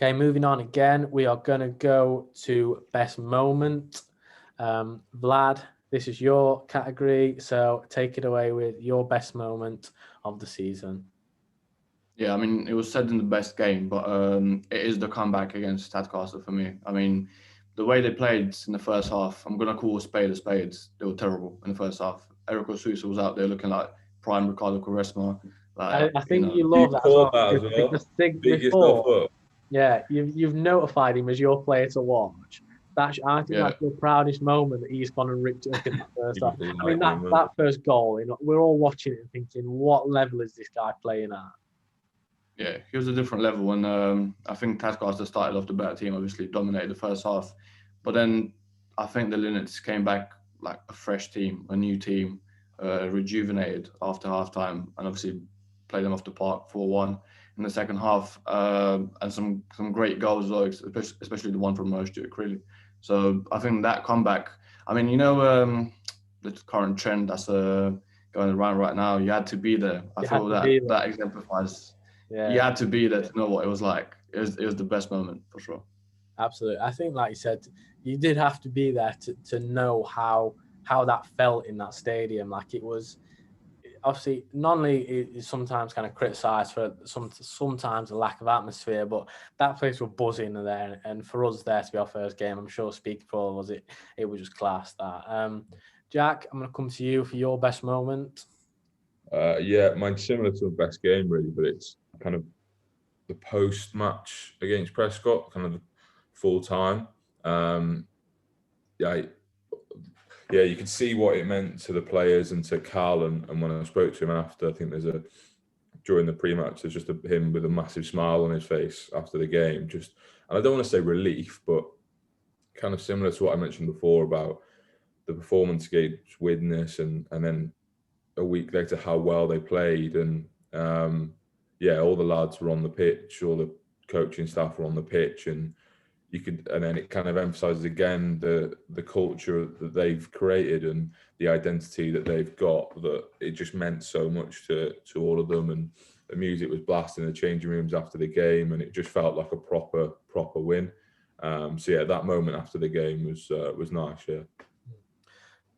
Okay, moving on again. We are going to go to best moment. Vlad, this is your category, so take it away with your best moment of the season. Yeah, I mean, it was said in the best game, but it is the comeback against Tadcaster for me. I mean, the way they played in the first half, I'm going to call a spade a spade. They were terrible in the first half. Eric Sousa was out there looking like prime Ricardo Quaresma. I think you You love that as call well. that as Because well. Big yourself before, up. yeah, you've notified him as your player to watch. I think Yeah, that's your proudest moment that he's gone and ripped it up in that first He half. was I mean, lightning, wasn't that first goal, we're all watching it and thinking, what level is this guy playing at? yeah, he was a different level, and I think Tadcaster started off the better team. Obviously, dominated the first half, but then I think the Linnets came back like a fresh team, a new team, rejuvenated after halftime, and obviously played them off the park 4-1 in the second half, and some great goals as well, especially the one from Stuart really. So I think that comeback. I mean, the current trend that's going around right now. You had to be there. I You had feel to be that there. exemplifies. You Yeah, had to be there to know what it was like. It was the best moment for sure. absolutely. I think, like you said, you did have to be there to know how that felt in that stadium. Like it was obviously non-league is sometimes kind of criticised for sometimes a lack of atmosphere, but that place was buzzing there, and for us there to be our first game, I'm sure speaking for all of us, it was just class. That Jack, I'm going to come to you for your best moment. Yeah, mine's similar to the best game, really, but it's kind of the post-match against Prescott, kind of the full time. Yeah, yeah, you could see what it meant to the players and to Carl. And when I spoke to him after, I think during the pre-match, there's just him with a massive smile on his face after the game. And I don't want to say relief, but kind of similar to what I mentioned before about the performance against Widnes, and then a week later how well they played. And yeah, all the lads were on the pitch, all the coaching staff were on the pitch, and then it kind of emphasizes again the culture that they've created and the identity that they've got, that it just meant so much to all of them. And the music was blasting in the changing rooms after the game, and it just felt like a proper win. So yeah, that moment after the game was nice.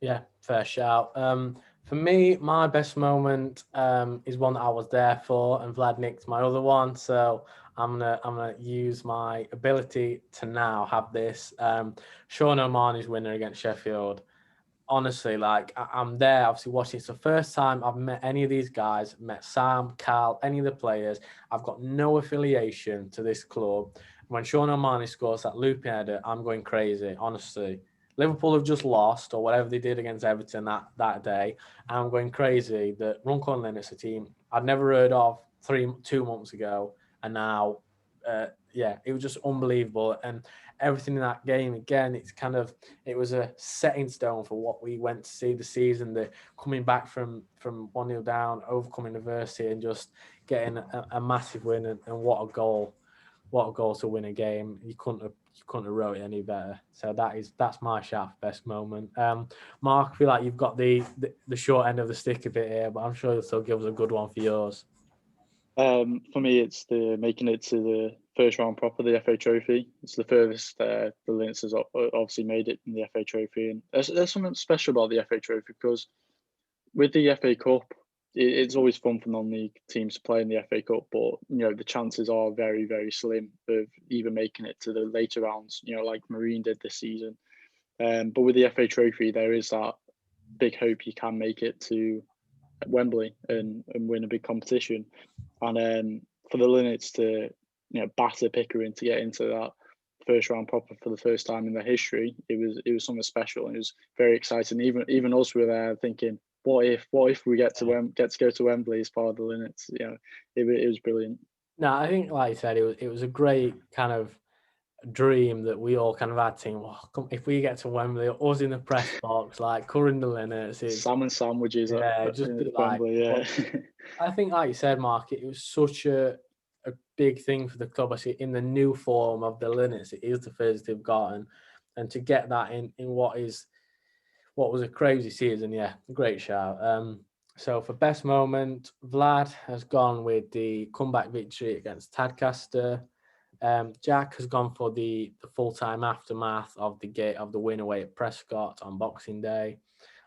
Yeah, fair shout. For me, my best moment is one that I was there for, and Vlad nicked my other one. So I'm gonna use my ability to now have this. Sean O'Mahony's winner against Sheffield. Honestly, like I'm there, obviously watching. It's the first time I've met any of these guys. Met Sam, Cal, any of the players. I've got no affiliation to this club. When Sean O'Mahony scores that looping header, I'm going crazy. Honestly, Liverpool have just lost or whatever they did against Everton that day. And I'm going crazy that Runcorn Linnets, a team I'd never heard of 2 months ago, and now, yeah, it was just unbelievable. And everything in that game, again, it was a setting stone for what we went to see the season. The coming back from 1-0 down, overcoming adversity, and just getting a massive win. And what a goal! What a goal to win a game! You couldn't have wrote it any better. So that's my shaft best moment. Mark, I feel like you've got the short end of the stick a bit here, but I'm sure you'll still give us a good one for yours. For me, it's the making it to the first round proper, the FA Trophy. It's the furthest the Linnets has obviously made it in the FA Trophy, and there's something special about the FA Trophy because with the FA Cup, it's always fun for non-league teams to play in the FA Cup, but the chances are very, very slim of even making it to the later rounds. Like Marine did this season. But with the FA Trophy, there is that big hope you can make it to Wembley and win a big competition. And for the Linnets to batter Pickering to get into that first round proper for the first time in their history, it was something special. It was very exciting. Even us were there thinking, what if we get to go to Wembley as part of the Linnets? It was brilliant. No, I think, like you said, it was a great kind of dream that we all kind of had. Team, if we get to Wembley, us in the press box, like covering the Linnets, salmon sandwiches. Yeah, just be like Wembley. Yeah. I think, like you said, Mark, it was such a big thing for the club. I see in the new form of the Linnets, it is the first they've gotten, and to get that in what was a crazy season, yeah, great shout. So for best moment, Vlad has gone with the comeback victory against Tadcaster. Jack has gone for the full-time aftermath of the win away at Prescott on Boxing Day.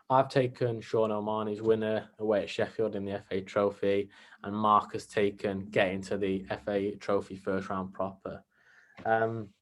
I've taken Sean O'Mahony's winner away at Sheffield in the FA Trophy, and Mark has taken getting to the FA Trophy first round proper.